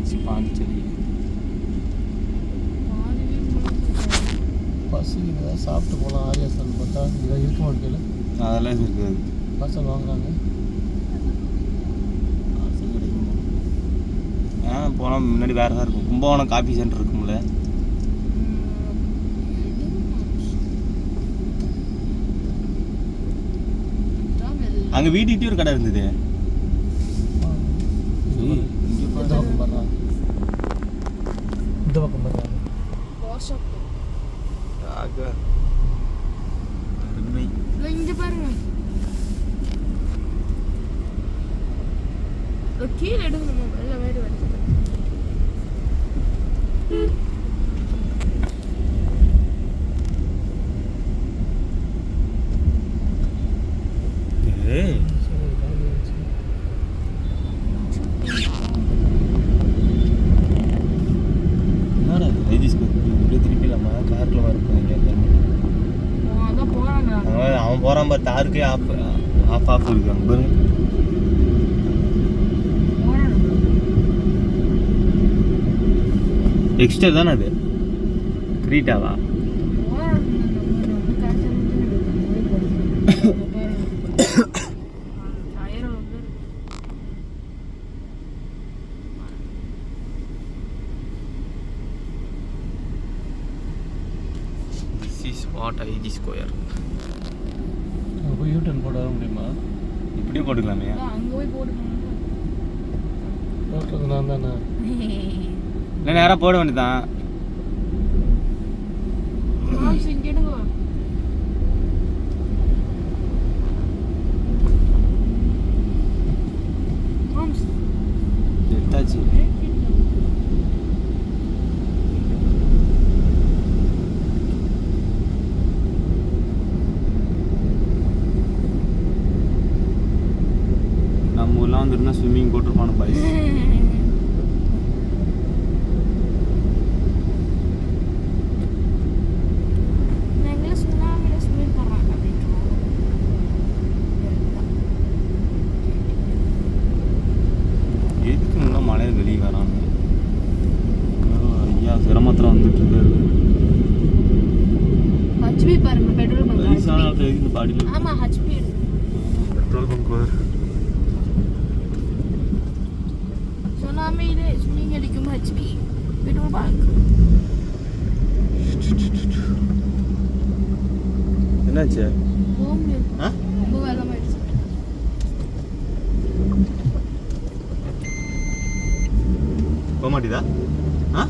ஆயிடுச்சு பாண்டிச்சேரி. பசிக்கு ஏதாவது சாப்பிட்டு போகலாம் ஆரியாசன் பார்த்தா இதாக இருக்க மாட்டேங்கல. அதெல்லாம் இது இருக்காது. பார்சல் வாங்குறாங்க. பார்சல் கிடைக்குமா? ஏன் போனால் முன்னாடி வேறு தான் இருக்கும். கும்பகோணம் காஃபி சென்டர் இருக்கும்ல, அங்கே வீட்டுக்கிட்டே ஒரு கடை இருந்தது. இந்த பக்கம் பாடுறா, இந்த பக்கம் பாடுறா. இங்க பாருங்க, கீழே எடுக்கணும். எல்லாம் வேறு வருது. என்னடா திருப்பி இல்லாம காருக்குள்ள வரப்போம். அவன் போகிறான் பாரு, தாருக்கே ஆஃப் இருக்கு அங்கே பாருங்க. எக்ஸ்ட்ரா தானே அது? கிரீட்டாவா? This is what IG Square. அங்கே போய் யூட்டன் போட வர முடியுமா? இப்படியே போட்டுக்கலாமே. அங்கே போய் போட்டுக்கணும். ரோட்டில் நான் தானே இல்லை, நேராக போட வேண்டியதான். எடுத்தாச்சு. நம்ம ஊர்லாம் வந்துருந்தா ஸ்விம்மிங் போட்டிருப்பானு பாய்ஸ். எதுக்கு முன்னா மழையில் வெளியே வராங்க? ஐயா சிரமத்தில் வந்துட்டு இருக்காரு. ஹச்பி பாருங்க, பெட்ரோல் பங்க். வயசான ஆட்கள் இந்த பாடியில். ஆமா, ஹச்பி பெட்ரோல் பங்க் வேறு. சுனாமியிலே சுனிங் அடிக்கும் ஹச்பி பெட்ரோல் பங்க். என்னாச்சு? ரொம்ப வெள்ளமாயிடுச்சு. போக மாட்டேதா? ஆ